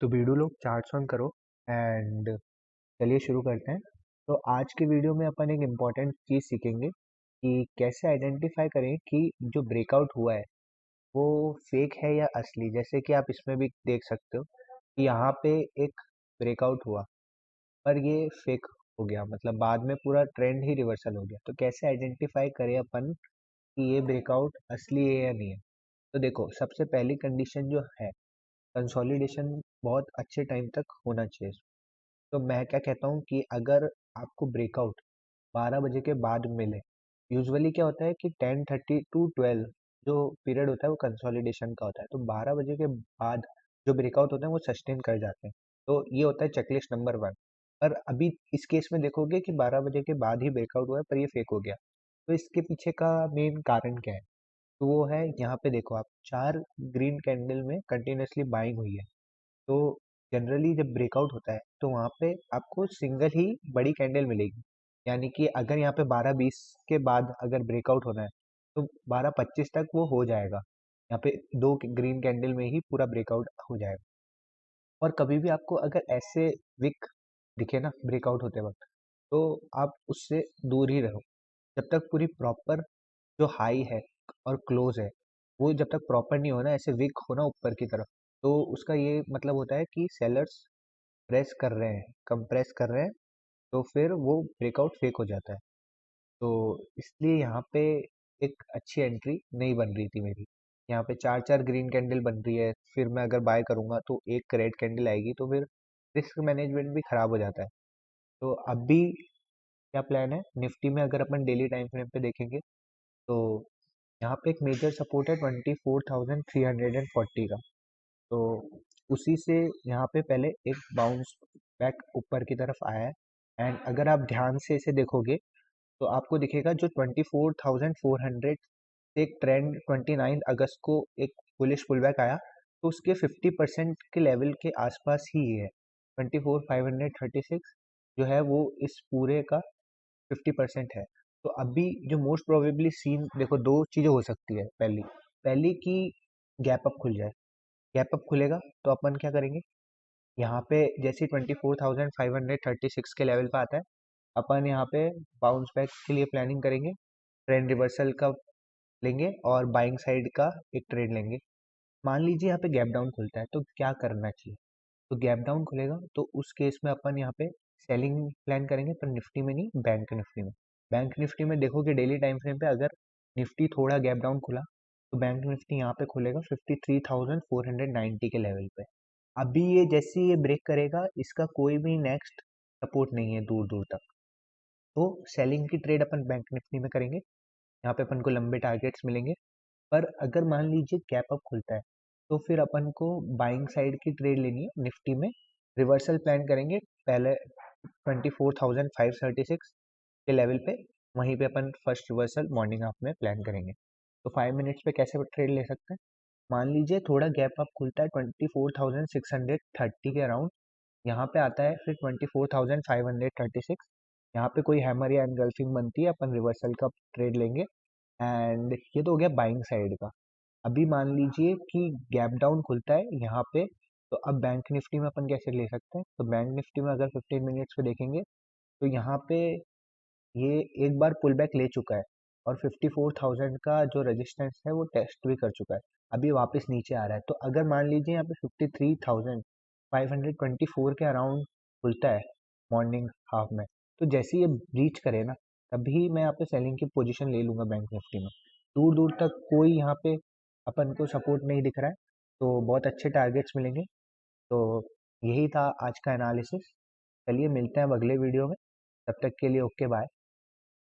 तो वीडियो लोग charts on करो एंड चलिए शुरू करते हैं। तो आज के वीडियो में अपन एक इम्पॉर्टेंट चीज़ सीखेंगे कि कैसे आइडेंटिफाई करें कि जो ब्रेकआउट हुआ है वो फेक है या असली। जैसे कि आप इसमें भी देख सकते हो कि यहाँ पे एक ब्रेकआउट हुआ पर ये फेक हो गया, मतलब बाद में पूरा ट्रेंड ही रिवर्सल हो गया। तो कैसे आइडेंटिफाई करें अपन कि ये ब्रेकआउट असली है या नहीं है। तो देखो, सबसे पहली कंडीशन जो है, कंसोलिडेशन बहुत अच्छे टाइम तक होना चाहिए। तो मैं क्या कहता हूँ कि अगर आपको ब्रेकआउट 12 बजे के बाद मिले, यूजुअली क्या होता है कि 10:30 टू 12 जो पीरियड होता है वो कंसोलिडेशन का होता है। तो 12 बजे के बाद जो ब्रेकआउट होते हैं वो सस्टेन कर जाते हैं। तो ये होता है चेकलिस्ट नंबर 1। पर अभी इस केस में देखोगे कि 12 बजे के बाद ही ब्रेकआउट हुआ है पर ये फेक हो गया। तो इसके पीछे का मेन कारण क्या है? तो वो है, यहाँ पे देखो आप, 4 ग्रीन कैंडल में कंटिन्यूसली बाइंग हुई है। तो जनरली जब ब्रेकआउट होता है तो वहाँ पे आपको सिंगल ही बड़ी कैंडल मिलेगी। यानी कि अगर यहाँ पे 12:20 के बाद अगर ब्रेकआउट होना है तो 12:25 तक वो हो जाएगा। यहाँ पे 2 ग्रीन कैंडल में ही पूरा ब्रेकआउट हो जाएगा। और कभी भी आपको अगर ऐसे विक दिखे ना ब्रेकआउट होते वक्त, तो आप उससे दूर ही रहो। जब तक पूरी प्रॉपर जो हाई है और क्लोज है वो जब तक प्रॉपर नहीं हो ना, ऐसे विक हो ना ऊपर की तरफ, तो उसका ये मतलब होता है कि सेलर्स प्रेस कर रहे हैं, कंप्रेस कर रहे हैं। तो फिर वो ब्रेकआउट फेक हो जाता है। तो इसलिए यहाँ पे एक अच्छी एंट्री नहीं बन रही थी मेरी। यहाँ पे 4-4 ग्रीन कैंडल बन रही है, फिर मैं अगर बाय करूँगा तो एक रेड कैंडल आएगी, तो फिर रिस्क मैनेजमेंट भी खराब हो जाता है। तो अभी क्या प्लान है निफ्टी में, अगर अपन डेली टाइम फ्रेम पे देखेंगे तो यहाँ पे एक मेजर सपोर्ट है 24,340 का। तो उसी से यहाँ पे पहले एक बाउंस बैक ऊपर की तरफ आया है। एंड अगर आप ध्यान से इसे देखोगे तो आपको दिखेगा जो 24,400 से एक ट्रेंड 29 अगस्त को एक बुलिश पुलबैक आया, तो उसके 50% के लेवल के आसपास ही है। 24,536 जो है वो इस पूरे का 50% है। तो अभी जो मोस्ट प्रोबेबली सीन देखो, दो चीज़ें हो सकती है। पहली पहली कि गैप अप खुल जाए। गैप अप खुलेगा तो अपन क्या करेंगे, यहाँ पे जैसे 24,536 के लेवल पे आता है, अपन यहाँ पे बाउंस बैक के लिए प्लानिंग करेंगे, ट्रेंड रिवर्सल का लेंगे और बाइंग साइड का एक ट्रेड लेंगे। मान लीजिए यहाँ पे गैप डाउन खुलता है तो क्या करना चाहिए। तो गैप डाउन खुलेगा तो उस केस में अपन यहाँ पे सेलिंग प्लान करेंगे, पर निफ्टी में नहीं, बैंक निफ्टी में। बैंक निफ्टी में देखोगे डेली टाइम फ्रेम पे, अगर निफ्टी थोड़ा गैप डाउन खुला तो बैंक निफ्टी यहाँ पे खुलेगा 53,490 के लेवल पे। अभी ये जैसे ये ब्रेक करेगा, इसका कोई भी नेक्स्ट सपोर्ट नहीं है दूर दूर तक। तो सेलिंग की ट्रेड अपन बैंक निफ्टी में करेंगे, यहाँ पे अपन को लंबे टारगेट्स मिलेंगे। पर अगर मान लीजिए गैप अप खुलता है तो फिर अपन को बाइंग साइड की ट्रेड लेनी है निफ्टी में। रिवर्सल प्लान करेंगे पहले 24,536 के लेवल पे, वहीं पे अपन फर्स्ट रिवर्सल मॉर्निंग हाफ में प्लान करेंगे। तो 5 मिनट्स पे कैसे ट्रेड ले सकते हैं, मान लीजिए थोड़ा गैप अप खुलता है 24,630 के अराउंड, यहाँ पे आता है फिर 24,536, यहाँ पे कोई हैमर या एनगल्फिंग बनती है, अपन रिवर्सल का ट्रेड लेंगे। एंड ये तो हो गया बाइंग साइड का। अभी मान लीजिए कि गैप डाउन खुलता है यहाँ पे, तो अब बैंक निफ्टी में अपन कैसे ले सकते हैं। तो बैंक निफ्टी में अगर 15 मिनट्स पे देखेंगे तो यहाँ पे ये एक बार पुल बैक ले चुका है और 54,000 का जो रेजिस्टेंस है वो टेस्ट भी कर चुका है। अभी वापस नीचे आ रहा है। तो अगर मान लीजिए यहाँ पे 53,524 के अराउंड खुलता है मॉर्निंग हाफ में, तो जैसे ही ये ब्रीच करे ना, तभी मैं यहाँ पे सेलिंग की पोजीशन ले लूँगा बैंक निफ्टी में। दूर दूर तक कोई यहाँ पे अपन को सपोर्ट नहीं दिख रहा है, तो बहुत अच्छे टारगेट्स मिलेंगे। तो यही था आज का एनालिसिस। चलिए मिलते हैं अब अगले वीडियो में, तब तक के लिए ओके बाय।